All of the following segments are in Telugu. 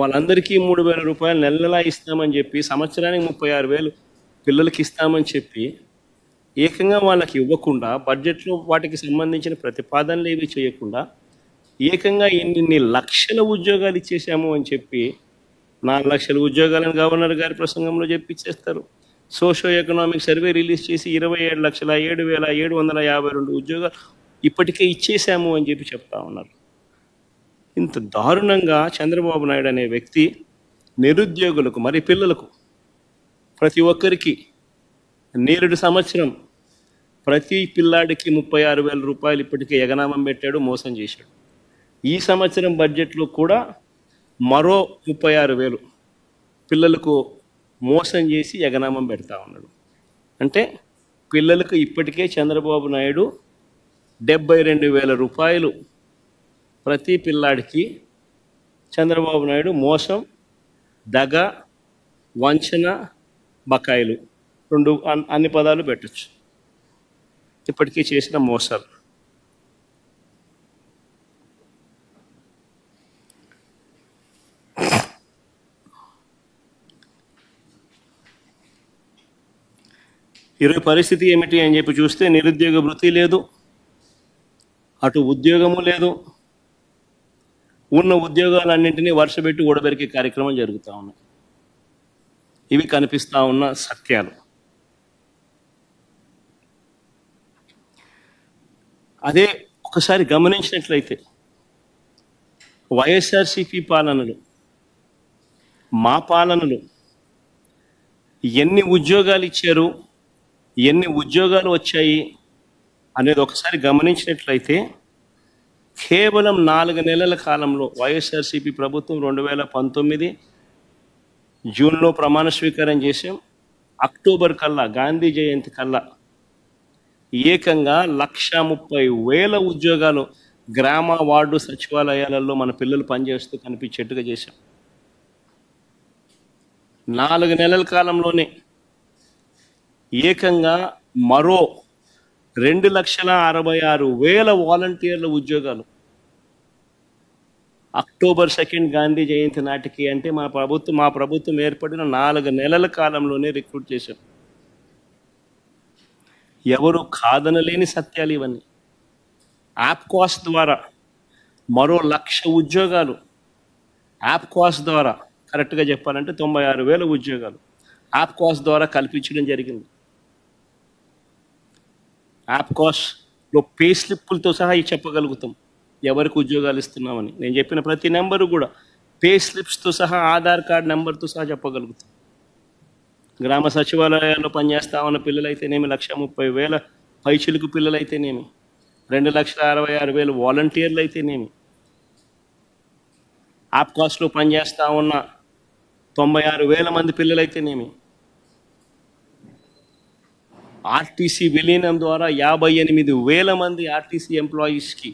వాళ్ళందరికీ 3,000 రూపాయలు నెల నెలా ఇస్తామని చెప్పి సంవత్సరానికి 36,000 పిల్లలకి ఇస్తామని చెప్పి ఏకంగా వాళ్ళకి ఇవ్వకుండా బడ్జెట్లో వాటికి సంబంధించిన ప్రతిపాదనలు ఏవి చేయకుండా ఏకంగా ఇన్ని లక్షల ఉద్యోగాలు ఇచ్చేసాము అని చెప్పి 4 లక్షల ఉద్యోగాలను గవర్నర్ గారి ప్రసంగంలో చెప్పిచ్చేస్తారు. సోషో ఎకనామిక్ సర్వే రిలీజ్ చేసి 27,07,752 ఉద్యోగాలు ఇప్పటికే ఇచ్చేసాము అని చెప్పి చెప్తా ఉన్నారు. ఇంత దారుణంగా చంద్రబాబు నాయుడు అనే వ్యక్తి నిరుద్యోగులకు మరి పిల్లలకు ప్రతి ఒక్కరికి నేరుడు సంవత్సరం ప్రతి పిల్లాడికి 36,000 రూపాయలు ఇప్పటికే ఎగనామం పెట్టాడు, మోసం చేశాడు. ఈ సంవత్సరం బడ్జెట్లో కూడా మరో 36,000 పిల్లలకు మోసం చేసి ఎగనామం పెడతా ఉన్నాడు. అంటే పిల్లలకు ఇప్పటికే చంద్రబాబు నాయుడు 72,000 రూపాయలు ప్రతి పిల్లాడికి చంద్రబాబు నాయుడు మోసం, దగ, వంచన, బకాయిలు రెండు అన్ని పదాలు పెట్టచ్చు. ఇప్పటికీ చేసిన మోసాలు. ఈరోజు పరిస్థితి ఏమిటి అని చెప్పి చూస్తే నిరుద్యోగ వృత్తి లేదు, అటు ఉద్యోగము లేదు. ఉన్న ఉద్యోగాలన్నింటినీ వర్షపెట్టి ఊడబెరికే కార్యక్రమాలు జరుగుతూ ఉన్నాయి. ఇవి కనిపిస్తూ ఉన్న సత్యాలు. అదే ఒకసారి గమనించినట్లయితే వైఎస్ఆర్సీపీ పాలనలు, మా పాలనలు ఎన్ని ఉద్యోగాలు ఇచ్చారు, ఎన్ని ఉద్యోగాలు వచ్చాయి అనేది ఒకసారి గమనించినట్లయితే కేవలం 4 నెలల కాలంలో వైఎస్ఆర్సీపీ ప్రభుత్వం 2019 జూన్లో ప్రమాణ స్వీకారం చేసాం. అక్టోబర్ కల్లా గాంధీ జయంతి కల్లా ఏకంగా 130,000 ఉద్యోగాలు గ్రామ వార్డు సచివాలయాలలో మన పిల్లలు పనిచేస్తూ కనిపించేట్టుగా చేశాం. 4 నెలల కాలంలోనే ఏకంగా మరో 2,66,000 వాలంటీర్ల ఉద్యోగాలు అక్టోబర్ 2 గాంధీ జయంతి నాటికి, అంటే మా ప్రభుత్వం ఏర్పడిన 4 నెలల కాలంలోనే రిక్రూట్ చేశాం. ఎవరు కాదనలేని సత్యాలు ఇవన్నీ. యాప్కాస్ ద్వారా మరో 1,00,000 ఉద్యోగాలు, యాప్కాస్ ద్వారా కరెక్ట్గా చెప్పాలంటే 96,000 ఉద్యోగాలు యాప్కాస్ ద్వారా కల్పించడం జరిగింది. యాప్కాస్లో పే స్లిప్పులతో సహా చెప్పగలుగుతాం ఎవరికి ఉద్యోగాలు ఇస్తున్నామని. నేను చెప్పిన ప్రతి నెంబరు కూడా పే స్లిప్స్తో సహా, ఆధార్ కార్డ్ నెంబర్తో సహా చెప్పగలుగుతాం. గ్రామ సచివాలయాల్లో పనిచేస్తా ఉన్న పిల్లలైతేనేమి, 130,000 పైచిలుకు పిల్లలైతేనేమి, 2,66,000 వాలంటీర్లు అయితేనేమి, యాప్కాస్లో పనిచేస్తూ ఉన్న 96,000 మంది పిల్లలైతేనేమి, ఆర్టీసీ విలీనం ద్వారా 58,000 మంది ఆర్టీసీ ఎంప్లాయీస్కి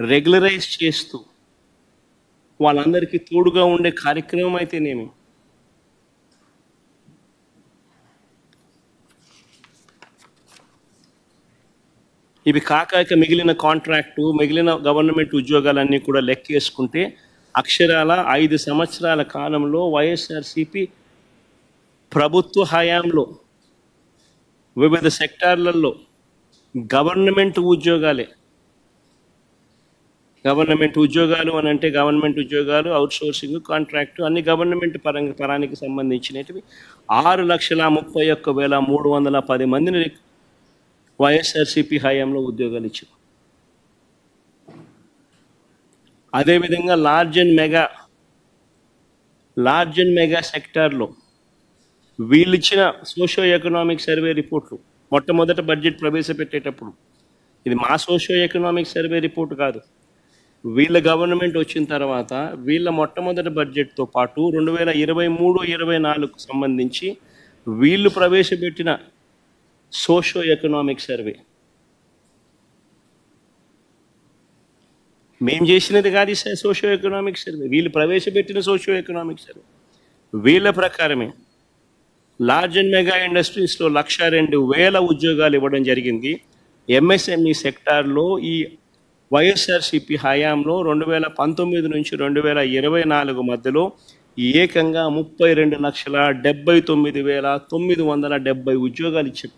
రెగ్యులరైజ్ చేస్తూ వాళ్ళందరికీ తోడుగా ఉండే కార్యక్రమం అయితేనేమి, ఇవి కాక మిగిలిన కాంట్రాక్టు, మిగిలిన గవర్నమెంట్ ఉద్యోగాలన్నీ కూడా లెక్కేసుకుంటే అక్షరాల 5 సంవత్సరాల కాలంలో వైఎస్ఆర్సీపీ ప్రభుత్వ హయాంలో వివిధ సెక్టార్లలో గవర్నమెంట్ ఉద్యోగాలు అని అంటే గవర్నమెంట్ ఉద్యోగాలు, అవుట్సోర్సింగ్, కాంట్రాక్టు అన్ని గవర్నమెంట్ పరానికి సంబంధించినవి 6,31,310 మందిని వైఎస్ఆర్సీపీ హయాంలో ఉద్యోగాలు ఇచ్చారు. అదేవిధంగా లార్జ్ అండ్ మెగా సెక్టార్లో వీళ్ళు ఇచ్చిన సోషో ఎకనామిక్ సర్వే రిపోర్ట్లు మొట్టమొదట బడ్జెట్ ప్రవేశపెట్టేటప్పుడు, ఇది మా సోషో ఎకనామిక్ సర్వే రిపోర్ట్ కాదు, వీళ్ళ గవర్నమెంట్ వచ్చిన తర్వాత వీళ్ళ మొట్టమొదటి బడ్జెట్తో పాటు 2023-24 సంబంధించి వీళ్ళు ప్రవేశపెట్టిన సోషో ఎకనామిక్ సర్వే, మేము చేసినది కాదు సోషో ఎకనామిక్ సర్వే, వీళ్ళు ప్రవేశపెట్టిన సోషో ఎకనామిక్ సర్వే. వీళ్ళ ప్రకారమే లార్జ్ అండ్ మెగా ఇండస్ట్రీస్లో 102,000 ఉద్యోగాలు ఇవ్వడం జరిగింది. ఎంఎస్ఎంఈ సెక్టార్లో ఈ వైఎస్ఆర్సీపీ హయాంలో 2019 నుంచి 2024 మధ్యలో ఏకంగా 32,79,970 ఉద్యోగాలు ఇచ్చారు.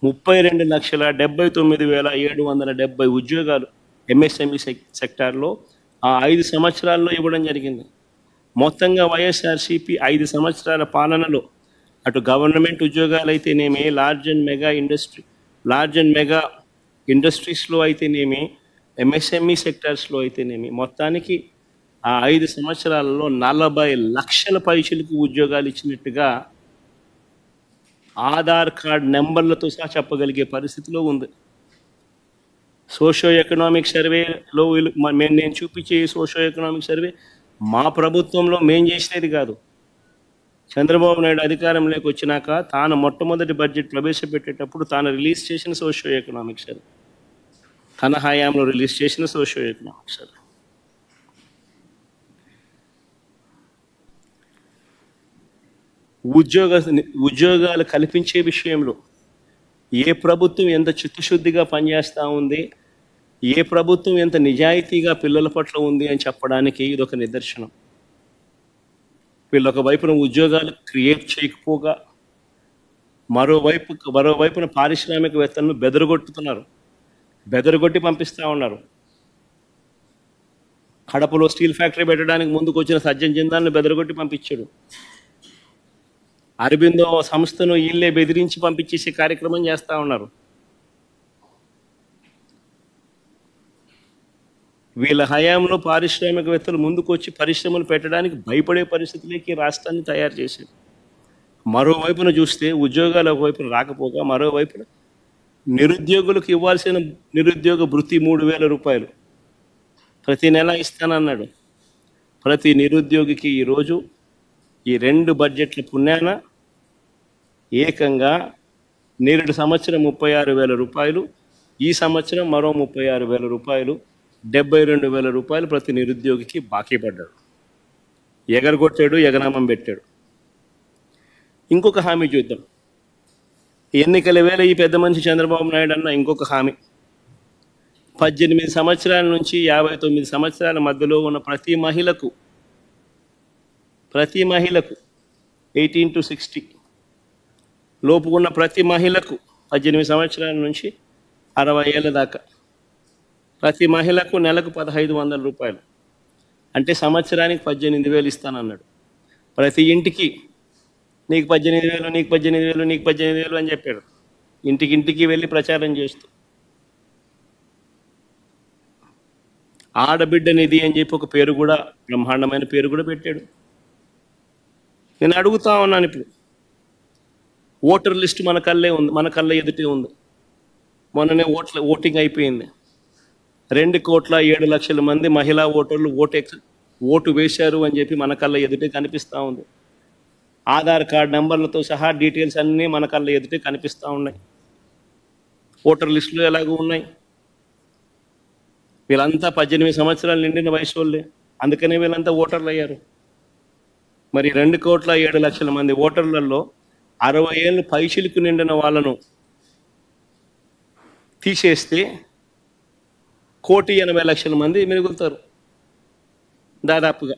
32,79,770 ఉద్యోగాలు ఎంఎస్ఎంఈ సెక్టార్లో ఆ 5 సంవత్సరాల్లో ఇవ్వడం జరిగింది. మొత్తంగా వైఎస్ఆర్సీపీ 5 సంవత్సరాల పాలనలో అటు గవర్నమెంట్ ఉద్యోగాలు అయితేనేమి, లార్జ్ అండ్ మెగా ఇండస్ట్రీస్లో అయితేనేమి, ఎంఎస్ఎంఈ సెక్టార్స్లో అయితేనేమి, మొత్తానికి ఆ 5 సంవత్సరాలలో 40 లక్షల పైసలకు ఉద్యోగాలు ఇచ్చినట్టుగా ఆధార్ కార్డ్ నెంబర్లతో సహా చెప్పగలిగే పరిస్థితిలో ఉంది. సోషో ఎకనామిక్ సర్వేలో నేను చూపించే సోషో ఎకనామిక్ సర్వే మా ప్రభుత్వంలో మేం చేసినది కాదు. చంద్రబాబు నాయుడు అధికారంలోకి వచ్చినాక తాను మొట్టమొదటి బడ్జెట్ ప్రవేశపెట్టేటప్పుడు తాను రిలీజ్ చేసిన సోషో ఎకనామిక్ సర్వే, తన హయాంలో రిలీజ్ చేసిన సోషో ఎకనామిక్ సర్వే. ఉద్యోగాలు కల్పించే విషయంలో ఏ ప్రభుత్వం ఎంత చిత్తశుద్ధిగా పనిచేస్తూ ఉంది, ఏ ప్రభుత్వం ఎంత నిజాయితీగా పిల్లల పట్ల ఉంది అని చెప్పడానికి ఇదొక నిదర్శనం. వీళ్ళు ఒకవైపున ఉద్యోగాలు క్రియేట్ చేయకపోగా మరోవైపున పారిశ్రామికవేత్తలను బెదరగొట్టి పంపిస్తూ ఉన్నారు. కడపలో స్టీల్ ఫ్యాక్టరీ పెట్టడానికి ముందుకు వచ్చిన సజ్జన్ జిందాల్ని బెదరగొట్టి పంపించాడు. అరబిందో సంస్థను వీళ్ళే బెదిరించి పంపించేసే కార్యక్రమం చేస్తూ ఉన్నారు. వీళ్ళ హయాంలో పారిశ్రామికవేత్తలు ముందుకు వచ్చి పరిశ్రమలు పెట్టడానికి భయపడే పరిస్థితులకి రాష్ట్రాన్ని తయారు చేశారు. మరోవైపున చూస్తే ఉద్యోగాలు ఒకవైపున రాకపోగా మరోవైపున నిరుద్యోగులకు ఇవ్వాల్సిన నిరుద్యోగ భృతి 3,000 రూపాయలు ప్రతి నెల ఇస్తానన్నాడు. ప్రతి నిరుద్యోగికి ఈరోజు ఈ 2 బడ్జెట్ల పుణ్యాన ఏకంగా నేరేడు సంవత్సరం 36,000 రూపాయలు, ఈ సంవత్సరం మరో 36,000 రూపాయలు, 72,000 రూపాయలు ప్రతి నిరుద్యోగికి బాకీ పడ్డాడు. ఎగరగొట్టాడు, ఎగనామం పెట్టాడు. ఇంకొక హామీ చూద్దాం. ఎన్నికల వేళ ఈ పెద్ద మనిషి చంద్రబాబు నాయుడు అన్న ఇంకొక హామీ, 18 సంవత్సరాల నుంచి 59 సంవత్సరాల మధ్యలో ఉన్న ప్రతి మహిళకు 18 to 60 లోపు ఉన్న ప్రతి మహిళకు 18 సంవత్సరాల నుంచి 60 ఏళ్ళ దాకా ప్రతి మహిళకు నెలకు 1,500 రూపాయలు, అంటే సంవత్సరానికి 18,000 ఇస్తానన్నాడు. ప్రతి ఇంటికి నీకు 18,000, నీకు 18,000, నీకు 18,000 అని చెప్పాడు. ఇంటికి వెళ్ళి ప్రచారం చేస్తూ ఆడబిడ్డ నిధి అని చెప్పి ఒక పేరు కూడా, బ్రహ్మాండమైన పేరు కూడా పెట్టాడు. నేను అడుగుతా ఉన్నాను, ఇప్పుడు ఓటర్ లిస్ట్ మన కళ్ళ ఎదుటే ఉంది. మొన్ననే ఓటింగ్ అయిపోయింది. 2,07,00,000 మంది మహిళా ఓటర్లు ఓటు వేశారు అని చెప్పి మన కళ్ళ ఎదుటే కనిపిస్తూ ఉంది. ఆధార్ కార్డ్ నెంబర్లతో సహా డీటెయిల్స్ అన్నీ మన కళ్ళ ఎదుటే కనిపిస్తూ ఉన్నాయి. ఓటర్ లిస్టులు ఎలాగో ఉన్నాయి. వీళ్ళంతా 18 సంవత్సరాలు నిండిన వయసు వాళ్ళే, అందుకనే వీళ్ళంతా ఓటర్లు అయ్యారు. మరి 2,07,00,000 మంది ఓటర్లలో 60 ఏళ్ళు పైచిలకు నిండిన వాళ్ళను తీసేస్తే 1,80,00,000 మంది మిగులుతారు దాదాపుగా.